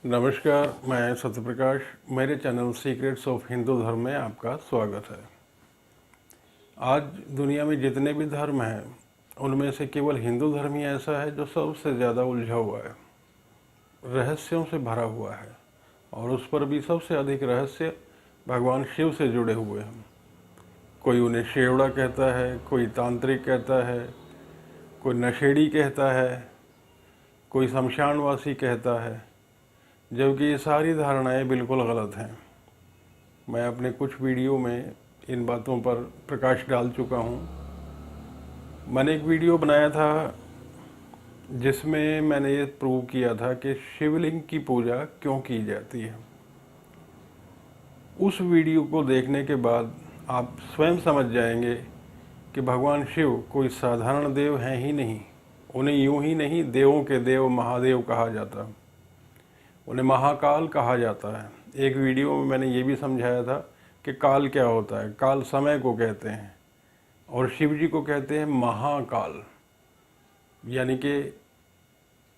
नमस्कार, मैं सत्यप्रकाश। मेरे चैनल सीक्रेट्स ऑफ हिंदू धर्म में आपका स्वागत है। आज दुनिया में जितने भी धर्म हैं उनमें से केवल हिंदू धर्म ही ऐसा है जो सबसे ज़्यादा उलझा हुआ है, रहस्यों से भरा हुआ है, और उस पर भी सबसे अधिक रहस्य भगवान शिव से जुड़े हुए हैं। कोई उन्हें शेवड़ा कहता है, कोई तांत्रिक कहता है, कोई नशेड़ी कहता है, कोई शमशानवासी कहता है, जबकि ये सारी धारणाएं बिल्कुल गलत हैं। मैं अपने कुछ वीडियो में इन बातों पर प्रकाश डाल चुका हूँ। मैंने एक वीडियो बनाया था जिसमें मैंने ये प्रूव किया था कि शिवलिंग की पूजा क्यों की जाती है। उस वीडियो को देखने के बाद आप स्वयं समझ जाएंगे कि भगवान शिव कोई साधारण देव हैं ही नहीं। उन्हें यूं ही नहीं देवों के देव महादेव कहा जाता, उन्हें महाकाल कहा जाता है। एक वीडियो में मैंने ये भी समझाया था कि काल क्या होता है। काल समय को कहते हैं और शिव जी को कहते हैं महाकाल, यानी कि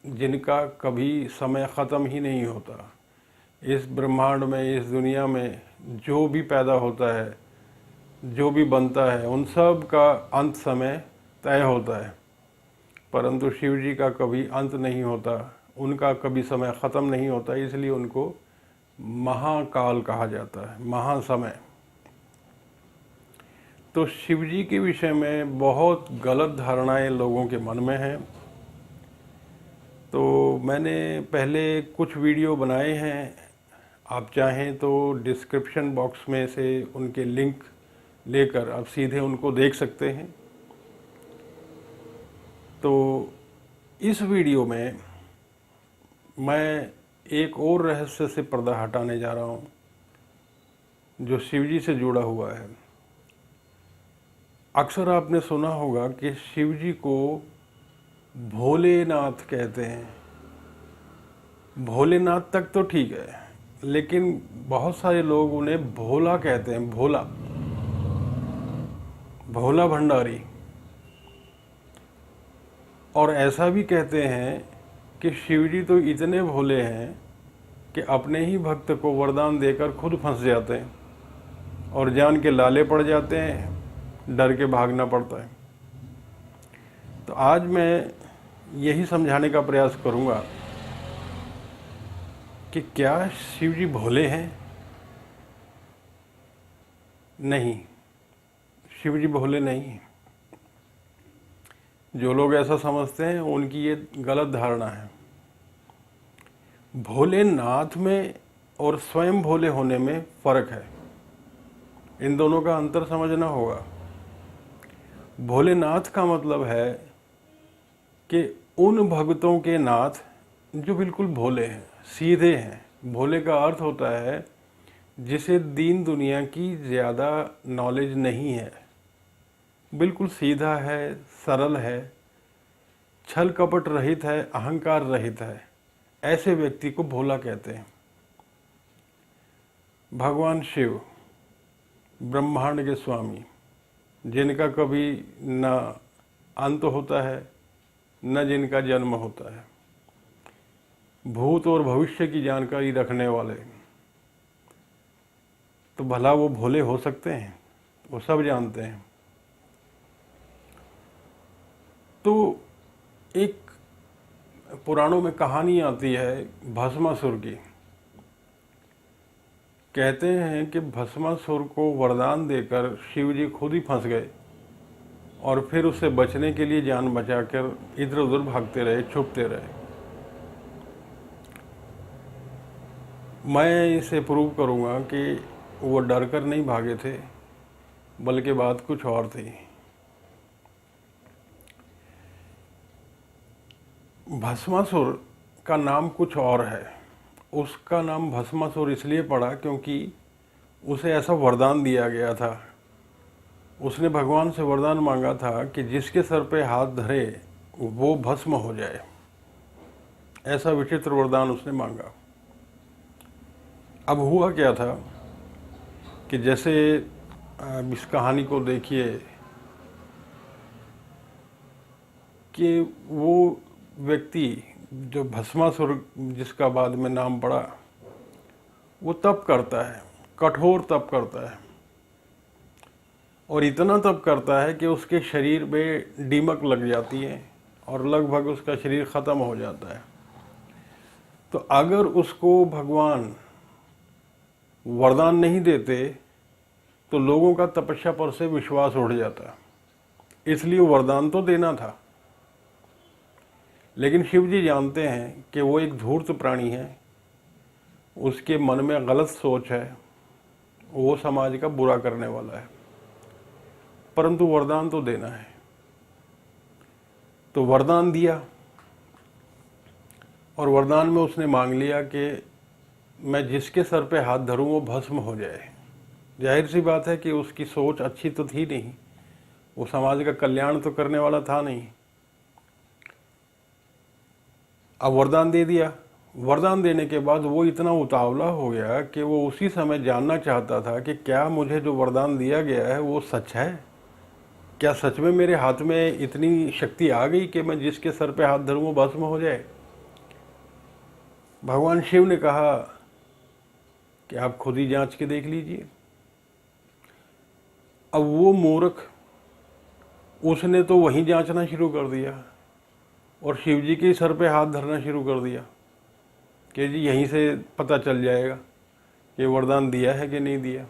जिनका कभी समय ख़त्म ही नहीं होता। इस ब्रह्मांड में, इस दुनिया में जो भी पैदा होता है, जो भी बनता है, उन सब का अंत समय तय होता है, परंतु शिव जी का कभी अंत नहीं होता, उनका कभी समय ख़त्म नहीं होता, इसलिए उनको महाकाल कहा जाता है, महासमय। तो शिव जी के विषय में बहुत गलत धारणाएं लोगों के मन में हैं। तो मैंने पहले कुछ वीडियो बनाए हैं, आप चाहें तो डिस्क्रिप्शन बॉक्स में से उनके लिंक लेकर आप सीधे उनको देख सकते हैं। तो इस वीडियो में मैं एक और रहस्य से पर्दा हटाने जा रहा हूँ जो शिव जी से जुड़ा हुआ है। अक्सर आपने सुना होगा कि शिव जी को भोलेनाथ कहते हैं। भोलेनाथ तक तो ठीक है, लेकिन बहुत सारे लोग उन्हें भोला कहते हैं। भोला, भोला भंडारी। और ऐसा भी कहते हैं कि शिव जी तो इतने भोले हैं कि अपने ही भक्त को वरदान देकर खुद फंस जाते हैं और जान के लाले पड़ जाते हैं, डर के भागना पड़ता है। तो आज मैं यही समझाने का प्रयास करूंगा कि क्या शिव जी भोले हैं? नहीं, शिव जी भोले नहीं हैं। जो लोग ऐसा समझते हैं उनकी ये गलत धारणा है। भोलेनाथ में और स्वयं भोले होने में फ़र्क है, इन दोनों का अंतर समझना होगा। भोलेनाथ का मतलब है कि उन भक्तों के नाथ जो बिल्कुल भोले हैं, सीधे हैं। भोले का अर्थ होता है जिसे दीन दुनिया की ज़्यादा नॉलेज नहीं है, बिल्कुल सीधा है, सरल है, छल कपट रहित है, अहंकार रहित है। ऐसे व्यक्ति को भोला कहते हैं। भगवान शिव ब्रह्मांड के स्वामी, जिनका कभी न अंत होता है न जिनका जन्म होता है, भूत और भविष्य की जानकारी रखने वाले, तो भला वो भोले हो सकते हैं? वो सब जानते हैं। तो एक पुराणों में कहानी आती है भस्मासुर की। कहते हैं कि भस्मासुर को वरदान देकर शिव जी खुद ही फंस गए और फिर उससे बचने के लिए जान बचाकर इधर उधर भागते रहे, छुपते रहे। मैं इसे प्रूव करूंगा कि वो डर कर नहीं भागे थे, बल्कि बात कुछ और थी। भस्मासुर का नाम कुछ और है। उसका नाम भस्मासुर इसलिए पड़ा क्योंकि उसे ऐसा वरदान दिया गया था। उसने भगवान से वरदान मांगा था कि जिसके सर पे हाथ धरे वो भस्म हो जाए। ऐसा विचित्र वरदान उसने मांगा। अब हुआ क्या था कि जैसे इस कहानी को देखिए कि वो व्यक्ति जो भस्मासुर जिसका बाद में नाम पड़ा, वो तप करता है, कठोर तप करता है, और इतना तप करता है कि उसके शरीर में दीमक लग जाती है और लगभग उसका शरीर ख़त्म हो जाता है। तो अगर उसको भगवान वरदान नहीं देते तो लोगों का तपस्या पर से विश्वास उठ जाता, इसलिए वरदान तो देना था। लेकिन शिव जी जानते हैं कि वो एक धूर्त प्राणी है, उसके मन में गलत सोच है, वो समाज का बुरा करने वाला है, परंतु वरदान तो देना है। तो वरदान दिया, और वरदान में उसने मांग लिया कि मैं जिसके सर पे हाथ धरूं वो भस्म हो जाए। जाहिर सी बात है कि उसकी सोच अच्छी तो थी नहीं, वो समाज का कल्याण तो करने वाला था नहीं। अब वरदान दे दिया। वरदान देने के बाद वो इतना उतावला हो गया कि वो उसी समय जानना चाहता था कि क्या मुझे जो वरदान दिया गया है वो सच है, क्या सच में मेरे हाथ में इतनी शक्ति आ गई कि मैं जिसके सर पे हाथ धरूं वो भस्म हो जाए। भगवान शिव ने कहा कि आप खुद ही जांच के देख लीजिए। अब वो मूर्ख, उसने तो वहीं जांचना शुरू कर दिया और शिव जी के सर पे हाथ धरना शुरू कर दिया कि जी यहीं से पता चल जाएगा कि वरदान दिया है कि नहीं दिया।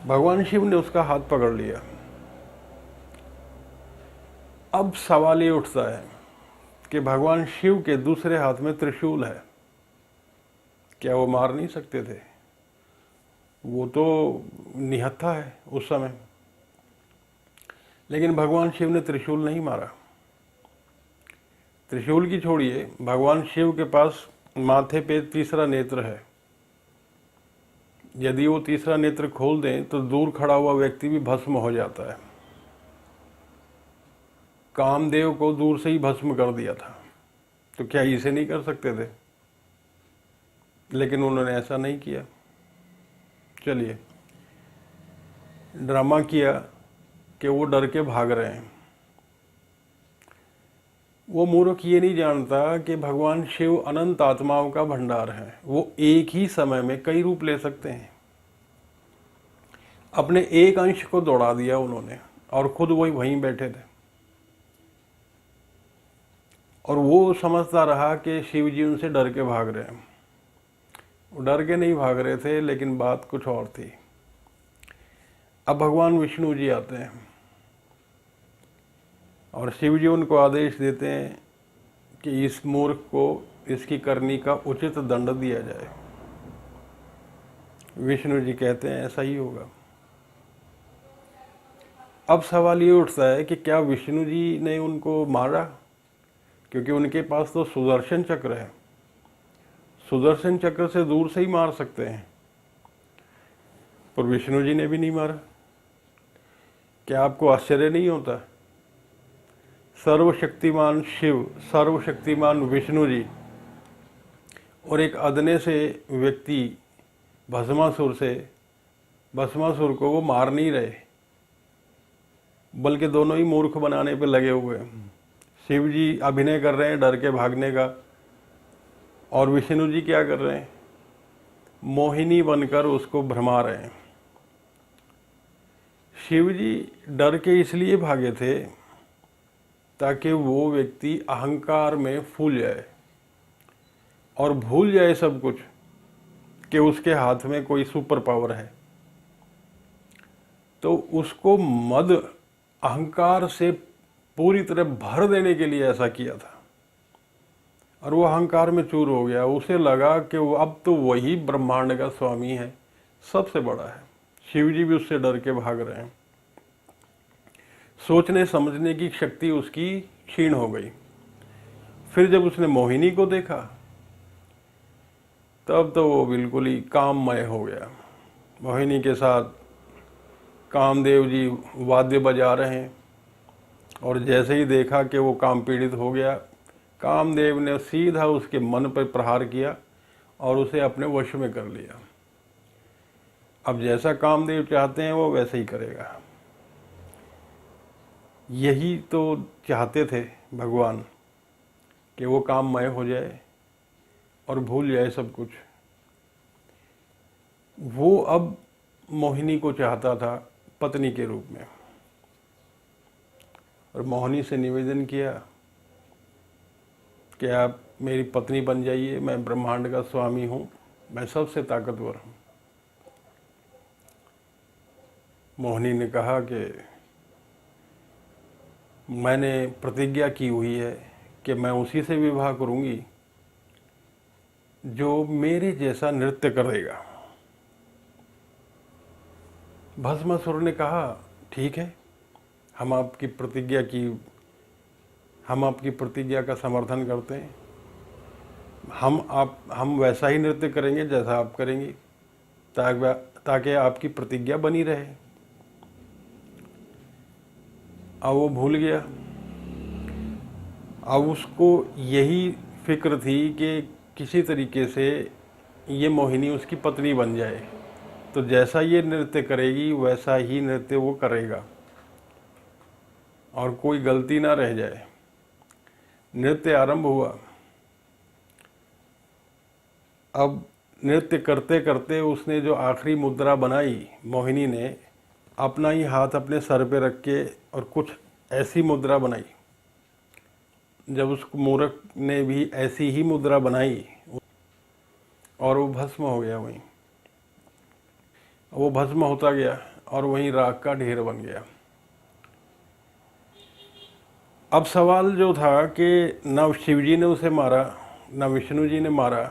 भगवान शिव ने उसका हाथ पकड़ लिया। अब सवाल ये उठता है कि भगवान शिव के दूसरे हाथ में त्रिशूल है, क्या वो मार नहीं सकते थे? वो तो निहत्था है उस समय। लेकिन भगवान शिव ने त्रिशूल नहीं मारा। त्रिशूल की छोड़िए, भगवान शिव के पास माथे पे तीसरा नेत्र है। यदि वो तीसरा नेत्र खोल दें तो दूर खड़ा हुआ व्यक्ति भी भस्म हो जाता है। कामदेव को दूर से ही भस्म कर दिया था, तो क्या इसे नहीं कर सकते थे? लेकिन उन्होंने ऐसा नहीं किया। चलिए, ड्रामा किया कि वो डर के भाग रहे हैं। वो मूर्ख ये नहीं जानता कि भगवान शिव अनंत आत्माओं का भंडार है। वो एक ही समय में कई रूप ले सकते हैं। अपने एक अंश को दौड़ा दिया उन्होंने और खुद वही वहीं बैठे थे, और वो समझता रहा कि शिव जी उनसे डर के भाग रहे हैं। वो डर के नहीं भाग रहे थे, लेकिन बात कुछ और थी। अब भगवान विष्णु जी आते हैं और शिव जी उनको आदेश देते हैं कि इस मूर्ख को इसकी करनी का उचित दंड दिया जाए। विष्णु जी कहते हैं ऐसा ही होगा। अब सवाल ये उठता है कि क्या विष्णु जी ने उनको मारा? क्योंकि उनके पास तो सुदर्शन चक्र है, सुदर्शन चक्र से दूर से ही मार सकते हैं, पर विष्णु जी ने भी नहीं मारा। क्या आपको आश्चर्य नहीं होता? सर्वशक्तिमान शिव, सर्वशक्तिमान विष्णु जी और एक अदने से व्यक्ति भस्मासुर को वो मार नहीं रहे, बल्कि दोनों ही मूर्ख बनाने पे लगे हुए हैं। शिव जी अभिनय कर रहे हैं डर के भागने का, और विष्णु जी क्या कर रहे हैं? मोहिनी बनकर उसको भरमा रहे हैं। शिव जी डर के इसलिए भागे थे ताकि वो व्यक्ति अहंकार में फूल जाए और भूल जाए सब कुछ कि उसके हाथ में कोई सुपर पावर है। तो उसको मद अहंकार से पूरी तरह भर देने के लिए ऐसा किया था, और वो अहंकार में चूर हो गया। उसे लगा कि वो अब तो वही ब्रह्मांड का स्वामी है, सबसे बड़ा है। शिव जी भी उससे डर के भाग रहे हैं। सोचने समझने की शक्ति उसकी क्षीण हो गई। फिर जब उसने मोहिनी को देखा तब तो वो बिल्कुल ही काममय हो गया। मोहिनी के साथ कामदेव जी वाद्य बजा रहे हैं, और जैसे ही देखा कि वो काम पीड़ित हो गया, कामदेव ने सीधा उसके मन पर प्रहार किया और उसे अपने वश में कर लिया। अब जैसा कामदेव चाहते हैं वो वैसे ही करेगा। यही तो चाहते थे भगवान कि वो काममय हो जाए और भूल जाए सब कुछ। वो अब मोहिनी को चाहता था पत्नी के रूप में, और मोहिनी से निवेदन किया कि आप मेरी पत्नी बन जाइए, मैं ब्रह्मांड का स्वामी हूँ, मैं सबसे ताकतवर हूँ। मोहिनी ने कहा कि मैंने प्रतिज्ञा की हुई है कि मैं उसी से विवाह करूँगी जो मेरे जैसा नृत्य करेगा। भस्मासुर ने कहा ठीक है, हम आपकी प्रतिज्ञा का समर्थन करते हैं। हम वैसा ही नृत्य करेंगे जैसा आप करेंगी, ताकि आपकी प्रतिज्ञा बनी रहे। अब वो भूल गया। अब उसको यही फिक्र थी कि किसी तरीके से ये मोहिनी उसकी पत्नी बन जाए, तो जैसा ये नृत्य करेगी वैसा ही नृत्य वो करेगा और कोई गलती ना रह जाए। नृत्य आरंभ हुआ। अब नृत्य करते करते उसने जो आखिरी मुद्रा बनाई, मोहिनी ने अपना ही हाथ अपने सर पे रख के और कुछ ऐसी मुद्रा बनाई। जब उस मूर्ख ने भी ऐसी ही मुद्रा बनाई और वो भस्म हो गया वहीं। वो भस्म होता गया और वहीं राख का ढेर बन गया। अब सवाल जो था कि न शिवजी ने उसे मारा न विष्णु जी ने मारा।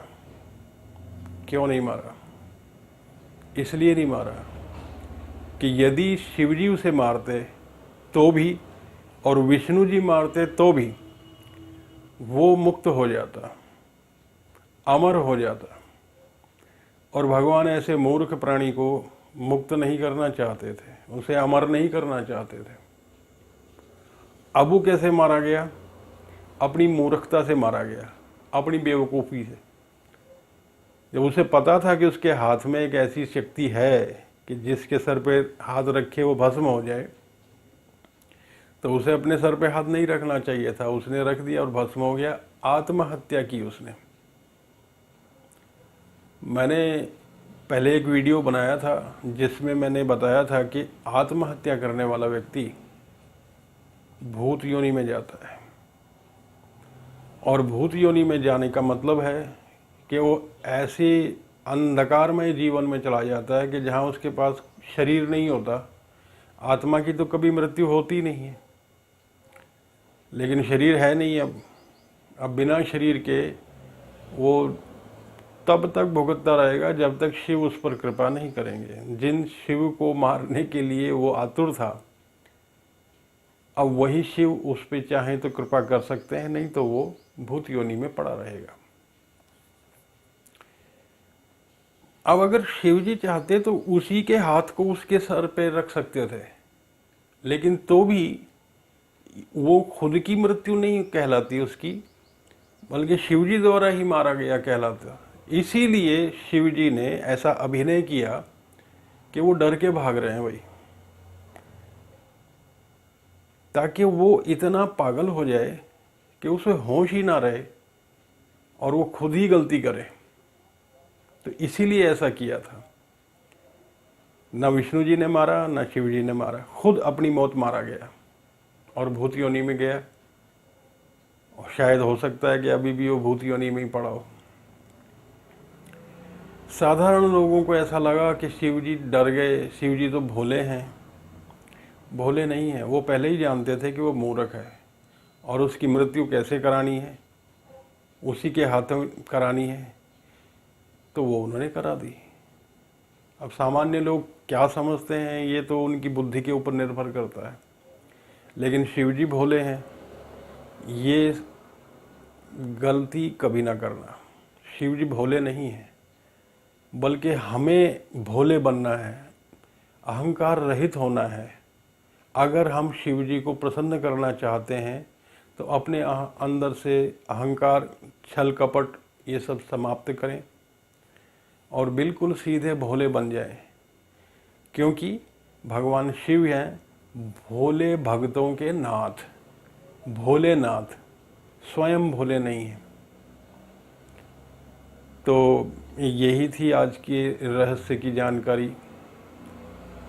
क्यों नहीं मारा? इसलिए नहीं मारा कि यदि शिवजी उसे मारते तो भी और विष्णु जी मारते तो भी वो मुक्त हो जाता, अमर हो जाता। और भगवान ऐसे मूर्ख प्राणी को मुक्त नहीं करना चाहते थे, उसे अमर नहीं करना चाहते थे। अब वो कैसे मारा गया? अपनी मूर्खता से मारा गया, अपनी बेवकूफ़ी से। जब उसे पता था कि उसके हाथ में एक ऐसी शक्ति है कि जिसके सर पे हाथ रखे वो भस्म हो जाए, तो उसे अपने सर पे हाथ नहीं रखना चाहिए था। उसने रख दिया और भस्म हो गया। आत्महत्या की उसने। मैंने पहले एक वीडियो बनाया था जिसमें मैंने बताया था कि आत्महत्या करने वाला व्यक्ति भूत योनि में जाता है, और भूत योनि में जाने का मतलब है कि वो ऐसे अंधकारमय जीवन में चला जाता है कि जहाँ उसके पास शरीर नहीं होता। आत्मा की तो कभी मृत्यु होती नहीं है, लेकिन शरीर है नहीं। अब बिना शरीर के वो तब तक भुगतता रहेगा जब तक शिव उस पर कृपा नहीं करेंगे। जिन शिव को मारने के लिए वो आतुर था, अब वही शिव उस पर चाहे तो कृपा कर सकते हैं, नहीं तो वो भूत योनि में पड़ा रहेगा। अब अगर शिव जी चाहते तो उसी के हाथ को उसके सर पे रख सकते थे, लेकिन तो भी वो खुद की मृत्यु नहीं कहलाती उसकी, बल्कि शिवजी द्वारा ही मारा गया कहलाता। इसीलिए शिवजी ने ऐसा अभिनय किया कि वो डर के भाग रहे हैं भाई, ताकि वो इतना पागल हो जाए कि उसे होश ही ना रहे और वो खुद ही गलती करे। तो इसीलिए ऐसा किया था। न विष्णु जी ने मारा न शिव जी ने मारा, खुद अपनी मौत मारा गया और भूत योनि में गया। और शायद हो सकता है कि अभी भी वो भूत योनि में ही पड़ा हो। साधारण लोगों को ऐसा लगा कि शिव जी डर गए, शिव जी तो भोले हैं। भोले नहीं हैं, वो पहले ही जानते थे कि वो मूर्ख है और उसकी मृत्यु कैसे करानी है, उसी के हाथों करानी है, तो वो उन्होंने करा दी। अब सामान्य लोग क्या समझते हैं ये तो उनकी बुद्धि के ऊपर निर्भर करता है, लेकिन शिव जी भोले हैं, ये गलती कभी ना करना। शिव जी भोले नहीं हैं, बल्कि हमें भोले बनना है, अहंकार रहित होना है। अगर हम शिव जी को प्रसन्न करना चाहते हैं तो अपने अंदर से अहंकार, छल कपट ये सब समाप्त करें और बिल्कुल सीधे भोले बन जाएं, क्योंकि भगवान शिव हैं भोले भक्तों के नाथ, भोलेनाथ, स्वयं भोले नहीं हैं। तो यही थी आज की रहस्य की जानकारी।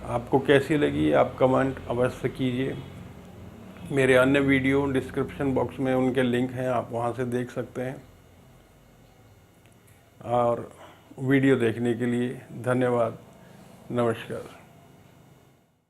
आपको कैसी लगी आप कमेंट अवश्य कीजिए। मेरे अन्य वीडियो डिस्क्रिप्शन बॉक्स में उनके लिंक हैं, आप वहां से देख सकते हैं। और वीडियो देखने के लिए धन्यवाद। नमस्कार।